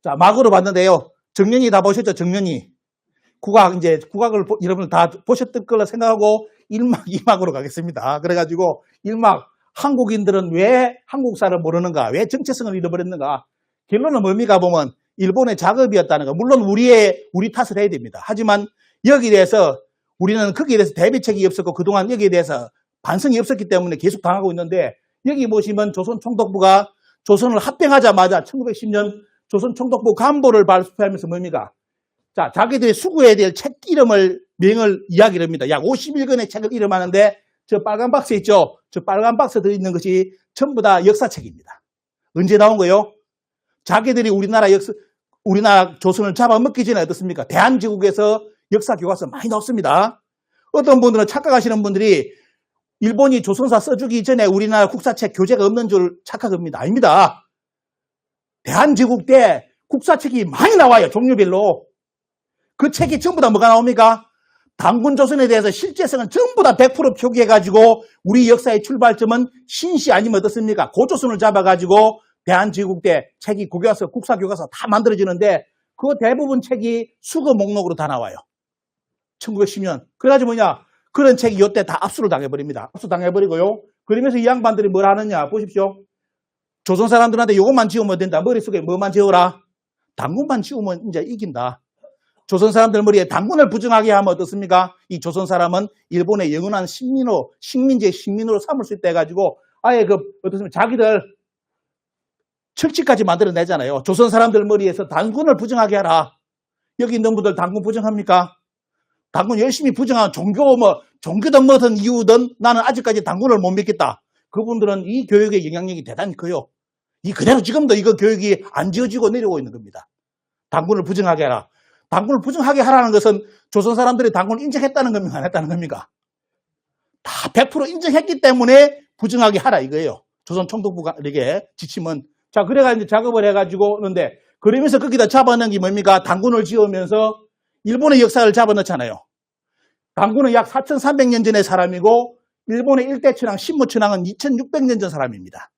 자, 막으로 봤는데요. 정년이 다 보셨죠? 정년이. 국악을 여러분들 다 보셨던 걸로 생각하고 1막, 2막으로 가겠습니다. 그래가지고 1막, 한국인들은 왜 한국사를 모르는가? 왜 정체성을 잃어버렸는가? 결론은 뭡니까? 보면 일본의 작업이었다는 거. 물론 우리 탓을 해야 됩니다. 하지만 여기에 대해서 우리는 거기에 대해서 대비책이 없었고 그동안 여기에 대해서 반성이 없었기 때문에 계속 당하고 있는데 여기 보시면 조선총독부가 조선을 합병하자마자 1910년 조선총독부 간보를 발표하면서 뭡니까? 자, 자기들의 수구에 대한 책 명을 이야기를 합니다. 약 51권의 책을 이름하는데 저 빨간 박스 있죠? 저 빨간 박스에 들어있는 것이 전부 다 역사책입니다. 언제 나온 거요? 자기들이 우리나라 조선을 잡아먹기 전에 어떻습니까? 대한제국에서 역사 교과서 많이 나왔습니다. 어떤 분들은 착각하시는 분들이 일본이 조선사 써주기 전에 우리나라 국사책 교재가 없는 줄 착각합니다. 아닙니다. 대한제국 때 국사책이 많이 나와요. 종류별로. 그 책이 전부 다 뭐가 나옵니까? 단군조선에 대해서 실제성은 전부 다 100% 표기해가지고 우리 역사의 출발점은 신시 아니면 어떻습니까? 고조선을 잡아가지고 대한제국 때 책이 국사교과서 다 만들어지는데 그 대부분 책이 수거 목록으로 다 나와요. 1910년. 그래가지고 그런 책이 이때 다 압수를 당해버립니다. 압수당해버리고요. 그러면서 이 양반들이 뭘 하느냐 보십시오. 조선 사람들한테 이것만 지우면 된다. 머릿속에 뭐만 지워라? 단군만 지우면 이제 이긴다. 조선 사람들 머리에 단군을 부정하게 하면 어떻습니까? 이 조선 사람은 일본의 영원한 식민지로 삼을 수 있다 해가지고 아예 어떻습니까? 자기들 철칙까지 만들어내잖아요. 조선 사람들 머리에서 단군을 부정하게 하라. 여기 있는 분들 단군 부정합니까? 단군 열심히 부정하는 종교든 뭐든 이유든 나는 아직까지 단군을 못 믿겠다. 그분들은 이 교육의 영향력이 대단히 커요. 이 그대로 지금도 이거 교육이 안 지어지고 내려오고 있는 겁니다. 단군을 부정하게 하라. 단군을 부정하게 하라는 것은 조선 사람들이 단군을 인정했다는 겁니까? 안 했다는 겁니까? 다 100% 인정했기 때문에 부정하게 하라 이거예요. 조선 총독부가 이렇게 지침은. 자, 그래가 이제 작업을 해가지고 오는데 그러면서 거기다 잡아넣은 게 뭡니까? 단군을 지으면서 일본의 역사를 잡아넣잖아요. 단군은 약 4,300년 전의 사람이고 일본의 일대 천황, 신무천황은 2,600년 전 사람입니다.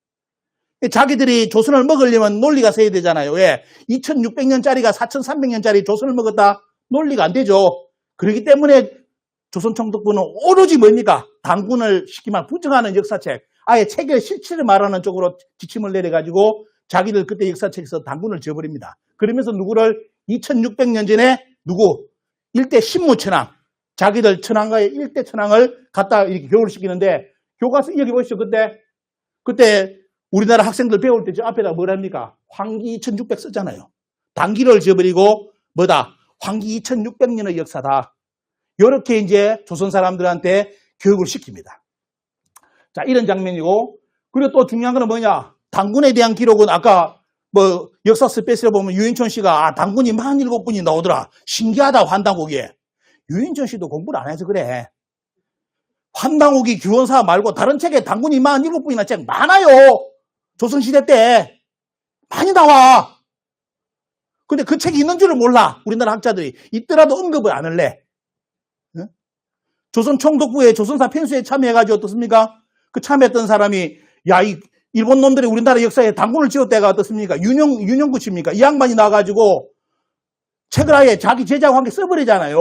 자기들이 조선을 먹으려면 논리가 서야 되잖아요. 왜? 2,600년짜리가 4,300년짜리 조선을 먹었다? 논리가 안 되죠. 그렇기 때문에 조선 총독부는 오로지 뭡니까? 단군을 시키면 부정하는 역사책, 아예 책의 실체를 말하는 쪽으로 지침을 내려가지고 자기들 그때 역사책에서 단군을 지어버립니다. 그러면서 누구를 2,600년 전에 일대 신무천황, 자기들 천황과의 일대 천황을 갖다 이렇게 교육을 시키는데 교과서 여기 보시죠. 그때 우리나라 학생들 배울 때 저 앞에다 뭐랍니까? 황기 2,600 쓰잖아요. 단기를 지어버리고 황기 2,600년의 역사다. 이렇게 이제 조선 사람들한테 교육을 시킵니다. 자, 이런 장면이고, 그리고 또 중요한 건 뭐냐? 단군에 대한 기록은 아까 역사 스페셜에 보면 유인천 씨가 단군이 47분이 나오더라. 신기하다, 환당옥에. 유인천 씨도 공부를 안 해서 그래. 환당옥이 규원사 말고 다른 책에 단군이 47분이나 책 많아요. 조선시대 때. 많이 나와. 근데 그 책이 있는 줄을 몰라. 우리나라 학자들이. 있더라도 언급을 안 할래. 응? 조선 총독부의 조선사 편수에 참여해가지고 어떻습니까? 그 참여했던 사람이 이 일본 놈들이 우리나라 역사에 단군을 지었다가 어떻습니까? 윤영구 씨입니까? 이 양반이 나와가지고 책을 아예 자기 제자와 함께 써버리잖아요.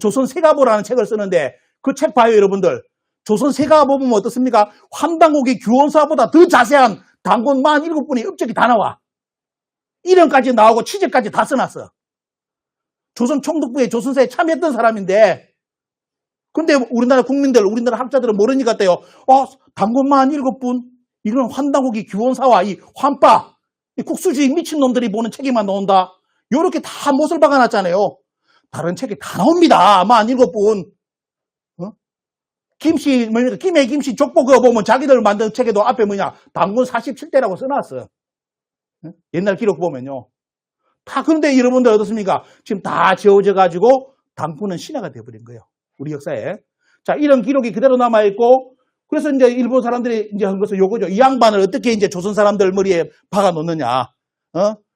조선 세가보라는 책을 쓰는데 그 책 봐요, 여러분들. 조선 세가보 보면 어떻습니까? 환당옥의 규원사보다 더 자세한 단군 47분의 업적이 다 나와. 이름까지 나오고 취재까지 다 써놨어. 조선 총독부의 조선사에 참여했던 사람인데 근데 우리나라 국민들, 우리나라 학자들은 모르니까 어때요? 단군 47분, 이런 환당옥의 규원사와 이 환빠, 이 국수주의 미친놈들이 보는 책에만 나온다. 요렇게 다 못을 박아놨잖아요. 다른 책에 다 나옵니다. 47분. 김해 김씨 족보 그거 보면 자기들 만든 책에도 앞에 단군 47대라고 써놨어. 옛날 기록 보면요. 다 그런데 여러분들 어떻습니까? 지금 다 지워져가지고 단군은 신화가 되어버린 거예요. 우리 역사에. 자, 이런 기록이 그대로 남아있고, 그래서 이제 일본 사람들이 이제 한 것은 요거죠. 이 양반을 어떻게 이제 조선 사람들 머리에 박아 놓느냐.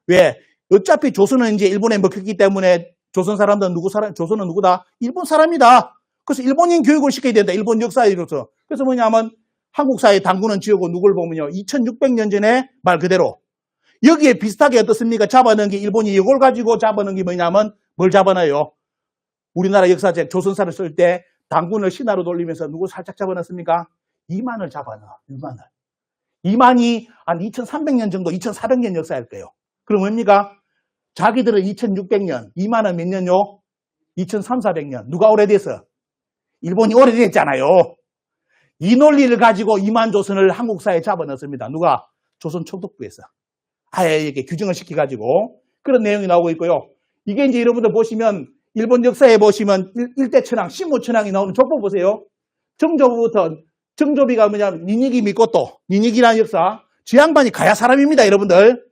왜? 어차피 조선은 이제 일본에 먹혔기 때문에 조선 사람들은 조선은 누구다? 일본 사람이다. 그래서 일본인 교육을 시켜야 된다. 일본 역사에서. 그래서 뭐냐면 한국사의 단군은 지우고 누굴 보면요. 2,600년 전에 말 그대로 여기에 비슷하게 어떻습니까? 잡아넣은 게 일본이 이걸 가지고 잡아넣은 게 뭐냐면 뭘 잡아넣어요? 우리나라 역사책 조선사를 쓸 때 당군을 신하로 돌리면서 누구 살짝 잡아넣습니까? 이만을 잡아넣어. 이만을. 이만이 한 2300년 정도, 2400년 역사일 거예요. 그럼 뭡니까? 자기들은 2600년, 이만은 몇 년요? 2300~2400년. 누가 오래돼서? 일본이 오래됐잖아요. 이 논리를 가지고 이만조선을 한국사에 잡아넣습니다. 누가? 조선 총독부에서. 아예 이렇게 규정을 시켜가지고 그런 내용이 나오고 있고요. 이게 이제 여러분들 보시면 일본 역사에 보시면 일대천황, 신무천황이 나오는 족보 보세요. 정조부부터 정조비가 뭐냐면 니니기 미코토, 니니기라는 역사. 저 양반이 가야 사람입니다, 여러분들.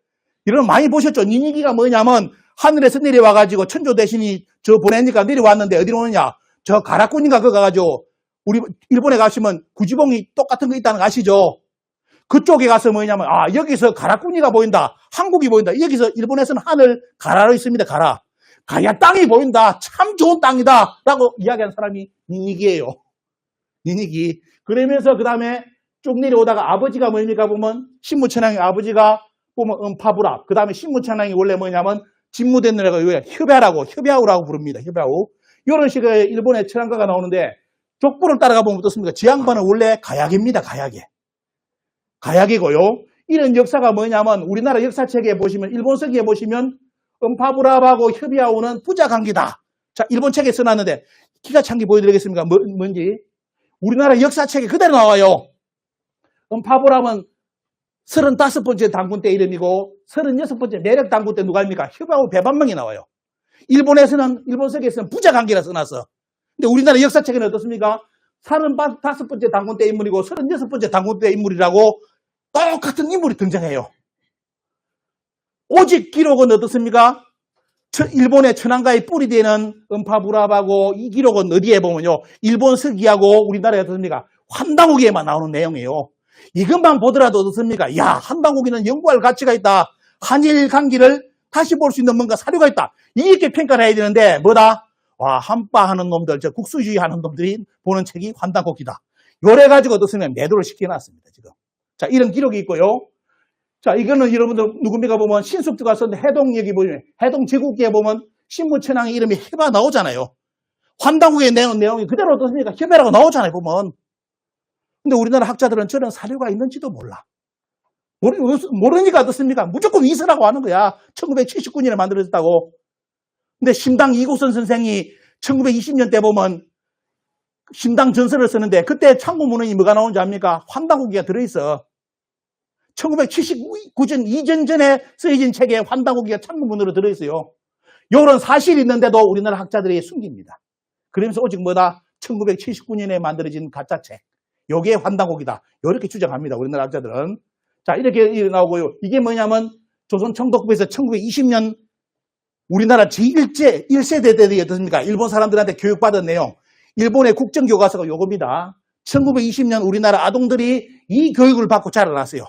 여러분 많이 보셨죠? 니니기가 뭐냐면 하늘에서 내려와가지고 천조 대신이 저 보내니까 내려왔는데 어디로 오느냐? 저 가라꾼인가 그거 가가지고 우리 일본에 가시면 구지봉이 똑같은 거 있다는 거 아시죠? 그쪽에 가서 뭐냐면 여기서 가라꾼이가 보인다. 한국이 보인다. 여기서 일본에서는 하늘 가라로 있습니다. 가라. 가야 땅이 보인다. 참 좋은 땅이다. 라고 이야기하는 사람이 니니기예요. 니니기. 그러면서 그 다음에 쭉 내려오다가 아버지가 뭡니까 보면 신무천황의 아버지가 보면 음파부라. 그 다음에 신무천황이 원래 뭐냐면 진무대느라고 협야우라고 부릅니다. 협야우. 이런 식의 일본의 천황가가 나오는데 족보를 따라가 보면 어떻습니까? 지 양반은 원래 가야계입니다. 가야계고요. 이런 역사가 뭐냐면 우리나라 역사책에 보시면 일본 서기에 보시면 음파부랍하고 협야우는 부자관계다. 자, 일본 책에 써놨는데 기가 찬 게 보여드리겠습니까? 뭔지. 우리나라 역사책에 그대로 나와요. 음파부랍은 35번째 당군 때 이름이고 36번째 매력 당군 때 누가 입니까? 협야우 배반명이 나와요. 일본 서기에서는 부자관계라 써놨어. 근데 우리나라 역사책에는 어떻습니까? 35번째 당군 때 인물이고 36번째 당군 때 인물이라고 똑같은 인물이 등장해요. 오직 기록은 어떻습니까? 일본의 천황가의 뿌리 되는 음파부랍하고 이 기록은 어디에 보면요. 일본 서기하고 우리나라에 어떻습니까? 환당후기에만 나오는 내용이에요. 이것만 보더라도 어떻습니까? 야, 환당후기는 연구할 가치가 있다. 한일 관계를 다시 볼 수 있는 뭔가 사료가 있다. 이렇게 평가를 해야 되는데 뭐다? 와, 한바하는 놈들, 저 국수주의 하는 놈들이 보는 책이 환당후기다. 요래가지고 어떻습니까? 매도를 시켜놨습니다, 지금. 자, 이런 기록이 있고요. 자, 이거는 여러분들 누굽니까 보면 신숙주가 썼는데 해동역이 보면 해동제국기에 보면 신무천황의 이름이 협야 나오잖아요. 환당후기에 내온 내용이 그대로 어떻습니까? 협야라고 나오잖아요, 보면. 근데 우리나라 학자들은 저런 사료가 있는지도 몰라. 모르니까 어떻습니까? 무조건 있으라고 하는 거야. 1979년에 만들어졌다고. 근데 심당 이구선 선생이 1920년 때 보면 심당 전설을 쓰는데 그때 참고문헌이 뭐가 나오는지 압니까? 환당후기가 들어있어. 1979년 이전 전에 쓰여진 책에 환당후기가 참고문헌으로 들어있어요. 이런 사실이 있는데도 우리나라 학자들이 숨깁니다. 그러면서 오직 뭐다? 1979년에 만들어진 가짜책. 요게 환당후기다. 이렇게 주장합니다. 우리나라 학자들은. 자, 이렇게 나오고요. 이게 뭐냐면 조선 총독부에서 1920년 우리나라 제1세대 때들이 어떻습니까? 일본 사람들한테 교육받은 내용. 일본의 국정교과서가 요겁니다. 1920년 우리나라 아동들이 이 교육을 받고 자라났어요.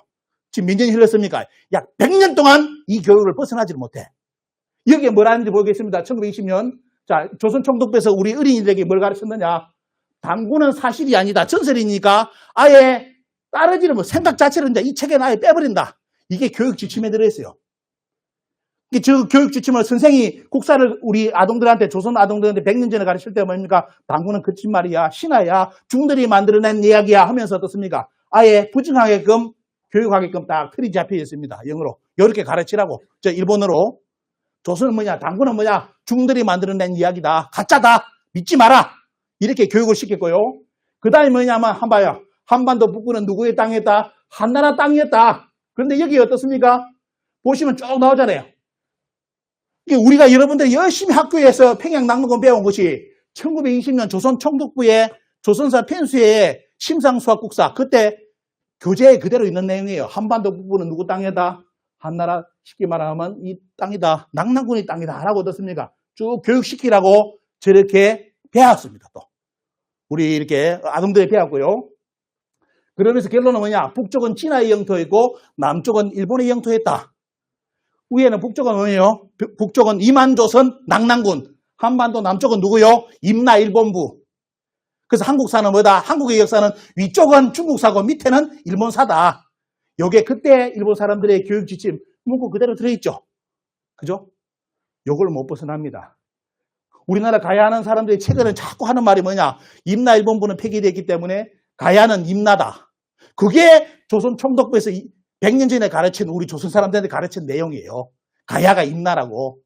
지금 몇 년이 흘렀습니까? 약 100년 동안 이 교육을 벗어나지를 못해. 여기에 뭐라는지 보겠습니다. 1920년. 자, 조선 총독부에서 우리 어린이들에게 뭘 가르쳤느냐? 당군은 사실이 아니다. 전설이니까 아예 따르지는 뭐 생각 자체를 이제 이 책에 아예 빼버린다. 이게 교육 지침에 들어있어요. 저 교육 지침을 선생이 국사를 우리 아동들한테, 조선 아동들한테 100년 전에 가르칠 때 뭡니까? 당군은 거짓말이야, 신화야, 중들이 만들어낸 이야기야 하면서 어떻습니까? 아예 부정하게끔, 교육하게끔 딱 틀이 잡혀 있습니다. 영어로. 이렇게 가르치라고. 저 일본어로. 조선은 뭐냐? 당군은 뭐냐? 중들이 만들어낸 이야기다. 가짜다. 믿지 마라. 이렇게 교육을 시켰고요. 그 다음에 뭐냐면 한반도 북부는 누구의 땅이었다? 한나라 땅이었다. 그런데 여기 어떻습니까? 보시면 쭉 나오잖아요. 우리가 여러분들이 열심히 학교에서 평양낙록원 배운 것이 1920년 조선 총독부의 조선사 편수의 심상수학국사 그때 교재에 그대로 있는 내용이에요. 한반도 북부는 누구 땅이다? 한나라 쉽게 말하면 이 땅이다. 낙랑군의 땅이다. 라고 어떻습니까? 쭉 교육시키라고 저렇게 배웠습니다. 또 우리 이렇게 아동들이 배웠고요. 그러면서 결론은 뭐냐? 북쪽은 진화의 영토였고 남쪽은 일본의 영토였다. 위에는 북쪽은 뭐예요? 북쪽은 이만조선 낙랑군. 한반도 남쪽은 누구요? 임나일본부. 그래서 한국사는 뭐다? 한국의 역사는 위쪽은 중국사고 밑에는 일본사다. 요게 그때 일본 사람들의 교육 지침 문구 그대로 들어있죠. 그죠? 요걸 못 벗어납니다. 우리나라 가야하는 사람들이 최근에 자꾸 하는 말이 뭐냐? 임나 일본부는 폐기됐기 때문에 가야는 임나다. 그게 조선 총독부에서 100년 전에 가르친 우리 조선 사람들한테 가르친 내용이에요. 가야가 임나라고.